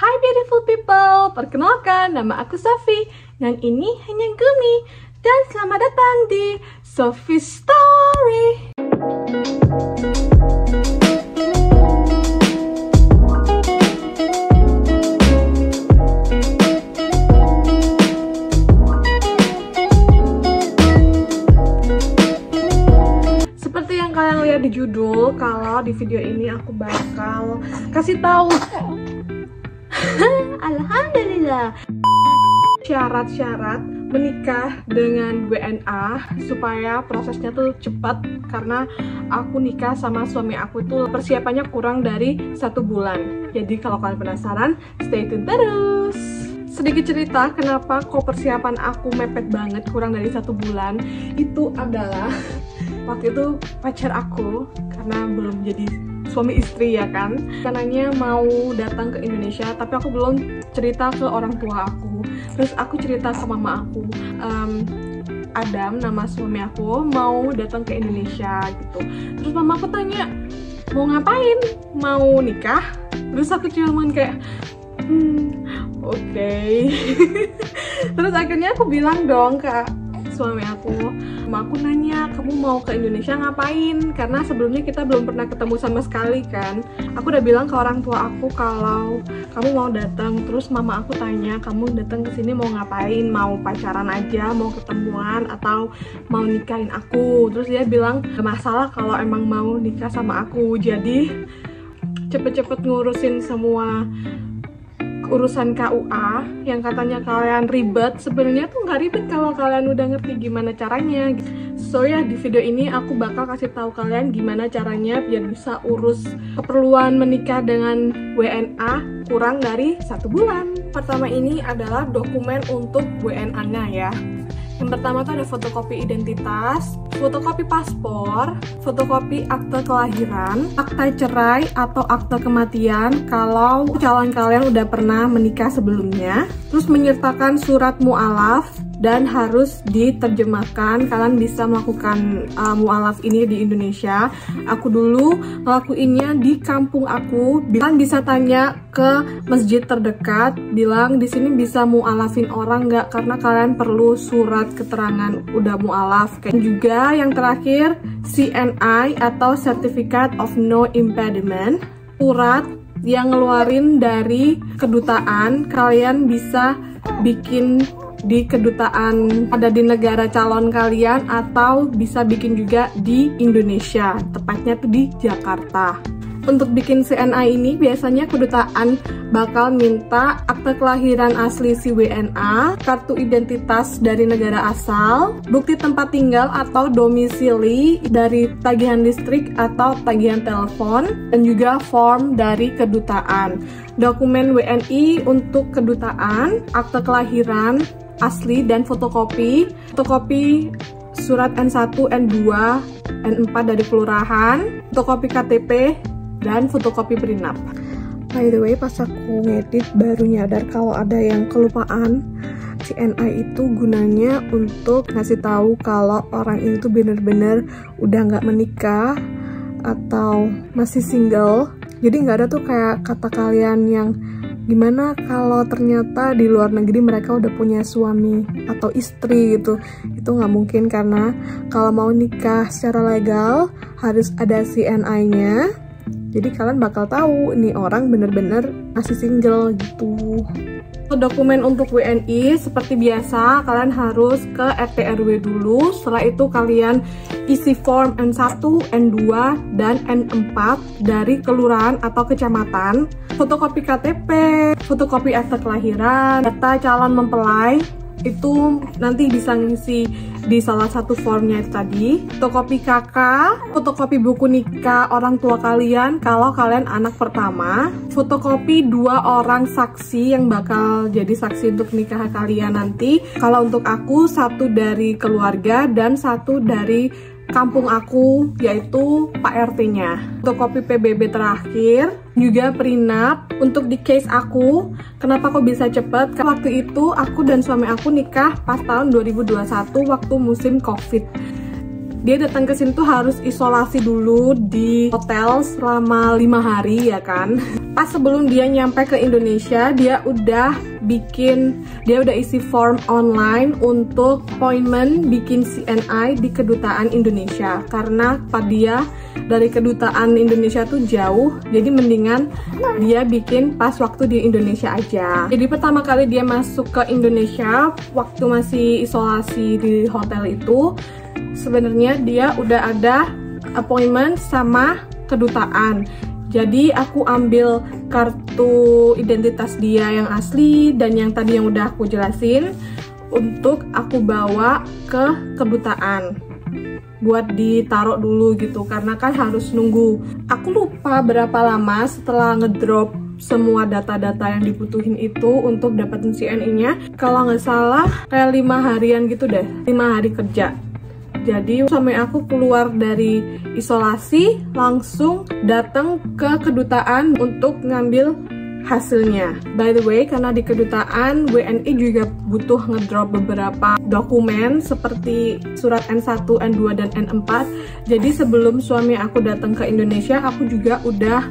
Hai beautiful people, perkenalkan nama aku Sofi. Yang ini hanya Gumi. Dan selamat datang di Sofi Story. Seperti yang kalian lihat di judul, kalau di video ini aku bakal kasih tahu alhamdulillah syarat-syarat menikah dengan WNA supaya prosesnya tuh cepat, karena aku nikah sama suami aku tuh persiapannya kurang dari 1 bulan. Jadi kalau kalian penasaran, stay tune terus. Sedikit cerita kenapa kok persiapan aku mepet banget, kurang dari 1 bulan. Itu adalah waktu itu pacar aku, karena belum jadi suami istri ya kan, kanannya mau datang ke Indonesia, tapi aku belum cerita ke orang tua aku. Terus aku cerita ke mama aku, Adam, nama suami aku, mau datang ke Indonesia gitu. Terus mama aku tanya, mau ngapain? Mau nikah? Terus aku cuman kayak oke. Terus akhirnya aku bilang dong ke suami aku, mama aku nanya, kamu mau ke Indonesia ngapain? Karena sebelumnya kita belum pernah ketemu sama sekali kan. Aku udah bilang ke orang tua aku kalau kamu mau datang. Terus mama aku tanya, kamu datang ke sini mau ngapain? Mau pacaran aja, mau ketemuan, atau mau nikahin aku? Terus dia bilang gak masalah kalau emang mau nikah sama aku. Jadi cepet-cepet ngurusin semua urusan KUA yang katanya kalian ribet. Sebenarnya tuh nggak ribet kalau kalian udah ngerti gimana caranya. So ya, di video ini aku bakal kasih tahu kalian gimana caranya biar bisa urus keperluan menikah dengan WNA kurang dari 1 bulan. Pertama ini adalah dokumen untuk WNA-nya ya. Yang pertama tuh ada fotokopi identitas, fotokopi paspor, fotokopi akte kelahiran, akta cerai atau akte kematian kalau calon kalian udah pernah menikah sebelumnya. Terus menyertakan surat mu'alaf dan harus diterjemahkan. Kalian bisa melakukan mu'alaf ini di Indonesia. Aku dulu ngelakuinnya di kampung aku. Kalian bisa tanya ke masjid terdekat, bilang di sini bisa mu'alafin orang nggak, karena kalian perlu surat keterangan udah mu'alaf. Dan juga yang terakhir, CNI atau Certificate of No Impediment, surat yang ngeluarin dari kedutaan. Kalian bisa bikin di kedutaan ada di negara calon kalian, atau bisa bikin juga di Indonesia, tepatnya tuh di Jakarta. Untuk bikin CNI ini biasanya kedutaan bakal minta akte kelahiran asli si WNA, kartu identitas dari negara asal, bukti tempat tinggal atau domisili dari tagihan listrik atau tagihan telepon, dan juga form dari kedutaan. Dokumen WNI untuk kedutaan, akte kelahiran asli dan fotokopi surat N1, N2, N4 dari kelurahan, fotokopi KTP, dan fotokopi prenup. By the way, pas aku ngedit baru nyadar kalau ada yang kelupaan. CNI itu gunanya untuk ngasih tahu kalau orang ini tuh bener-bener udah nggak menikah atau masih single. Jadi nggak ada tuh kayak kata kalian yang gimana kalau ternyata di luar negeri mereka udah punya suami atau istri gitu. Itu nggak mungkin, karena kalau mau nikah secara legal harus ada CNI-nya. Jadi kalian bakal tahu nih orang bener-bener masih single gitu. Dokumen untuk WNI seperti biasa, kalian harus ke RT RW dulu. Setelah itu kalian isi form N1, N2, dan N4 dari kelurahan atau kecamatan. Fotokopi KTP, fotokopi akte kelahiran, data calon mempelai, itu nanti bisa ngisi di salah satu formnya itu tadi. Fotokopi KK, fotokopi buku nikah orang tua kalian kalau kalian anak pertama, fotokopi 2 orang saksi yang bakal jadi saksi untuk nikah kalian nanti. Kalau untuk aku 1 dari keluarga dan 1 dari kampung aku, yaitu Pak RT-nya. Fotokopi PBB terakhir, juga prenup. Untuk di case aku, kenapa kok bisa cepet? Karena waktu itu aku dan suami aku nikah pas tahun 2021 waktu musim COVID. Dia datang ke sini tuh harus isolasi dulu di hotel selama 5 hari ya kan. pas sebelum dia nyampe ke Indonesia, dia udah isi form online untuk appointment bikin CNI di kedutaan Indonesia. Karena dia dari kedutaan Indonesia tuh jauh, jadi mendingan dia bikin pas waktu di Indonesia aja. Jadi pertama kali dia masuk ke Indonesia waktu masih isolasi di hotel itu, sebenarnya dia udah ada appointment sama kedutaan. Jadi aku ambil kartu identitas dia yang asli dan yang tadi yang udah aku jelasin untuk aku bawa ke kedutaan buat ditaruh dulu gitu, karena kan harus nunggu. Aku lupa berapa lama setelah ngedrop semua data-data yang dibutuhin itu untuk dapetin CNI-nya. Kalau nggak salah kayak 5 harian gitu deh, 5 hari kerja. Jadi suami aku keluar dari isolasi langsung datang ke kedutaan untuk ngambil hasilnya. By the way, karena di kedutaan WNI juga butuh ngedrop beberapa dokumen seperti surat N1, N2, dan N4. Jadi sebelum suami aku datang ke Indonesia, aku juga udah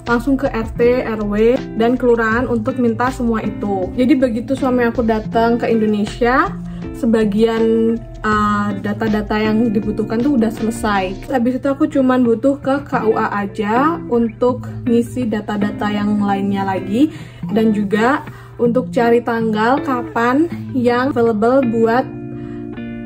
langsung ke RT, RW, dan kelurahan untuk minta semua itu. Jadi begitu suami aku datang ke Indonesia, sebagian data-data yang dibutuhkan tuh udah selesai. Habis itu aku cuman butuh ke KUA aja untuk ngisi data-data yang lainnya lagi, dan juga untuk cari tanggal kapan yang available buat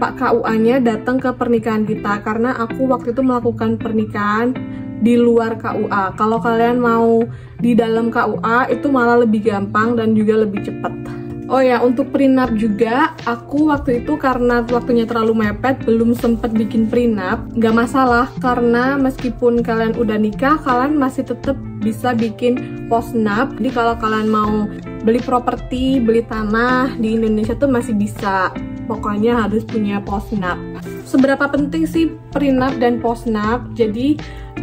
Pak KUA-nya datang ke pernikahan kita, karena aku waktu itu melakukan pernikahan di luar KUA. Kalau kalian mau di dalam KUA itu malah lebih gampang dan juga lebih cepat. Oh ya, untuk prenup juga, aku waktu itu karena waktunya terlalu mepet, belum sempet bikin prenup. Nggak masalah, karena meskipun kalian udah nikah, kalian masih tetap bisa bikin postnup. Jadi kalau kalian mau beli properti, beli tanah di Indonesia tuh masih bisa. Pokoknya harus punya postnup. Seberapa penting sih prenup dan postnup? Jadi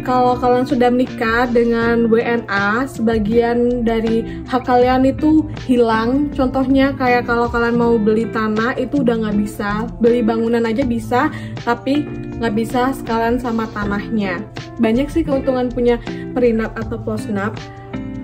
kalau kalian sudah menikah dengan WNA, sebagian dari hak kalian itu hilang. Contohnya kayak kalau kalian mau beli tanah itu udah nggak bisa. Beli bangunan aja bisa, tapi nggak bisa sekalian sama tanahnya. Banyak sih keuntungan punya prenup atau postnup.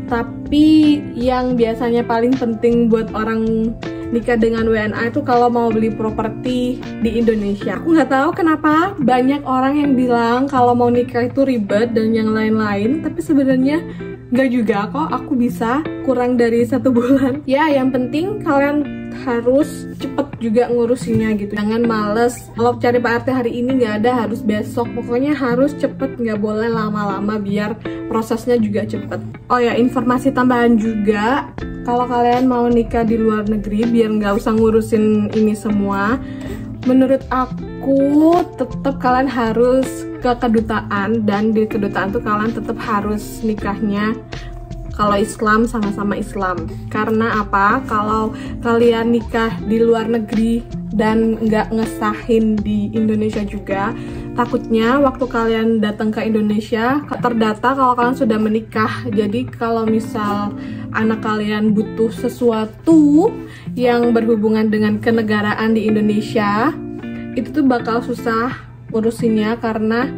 Tapi yang biasanya paling penting buat orang nikah dengan WNA itu kalau mau beli properti di Indonesia. Aku nggak tahu kenapa banyak orang yang bilang kalau mau nikah itu ribet dan yang lain-lain, tapi sebenarnya nggak juga kok. Aku bisa kurang dari 1 bulan. Ya, yang penting kalian harus cepet juga ngurusinnya gitu. Jangan males. Kalau cari Pak RT hari ini nggak ada, harus besok. Pokoknya harus cepet, nggak boleh lama-lama biar prosesnya juga cepet. Oh ya, informasi tambahan juga. Kalau kalian mau nikah di luar negeri, biar nggak usah ngurusin ini semua, menurut aku tetap kalian harus ke kedutaan, dan di kedutaan tuh kalian tetap harus nikahnya kalau Islam sama-sama Islam. Karena apa? Kalau kalian nikah di luar negeri dan nggak ngesahin di Indonesia juga, takutnya waktu kalian datang ke Indonesia terdata kalau kalian sudah menikah. Jadi kalau misal anak kalian butuh sesuatu yang berhubungan dengan kenegaraan di Indonesia, itu tuh bakal susah urusinnya karena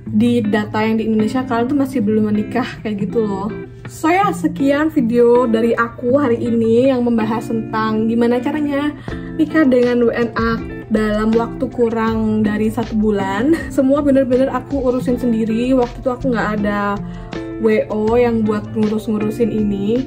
di data yang di Indonesia kalian tuh masih belum menikah kayak gitu loh. So ya, sekian video dari aku hari ini yang membahas tentang gimana caranya nikah dengan WNA dalam waktu kurang dari 1 bulan. Semua bener-bener aku urusin sendiri. Waktu itu aku nggak ada WO yang buat ngurus-ngurusin ini.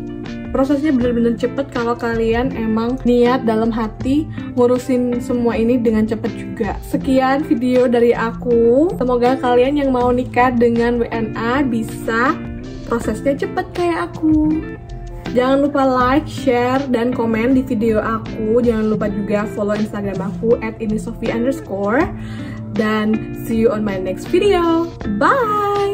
Prosesnya bener-bener cepet kalau kalian emang niat dalam hati ngurusin semua ini dengan cepet juga. Sekian video dari aku. Semoga kalian yang mau nikah dengan WNA bisa prosesnya cepet kayak aku. Jangan lupa like, share, dan komen di video aku. Jangan lupa juga follow Instagram aku @inisofi_. Dan see you on my next video. Bye!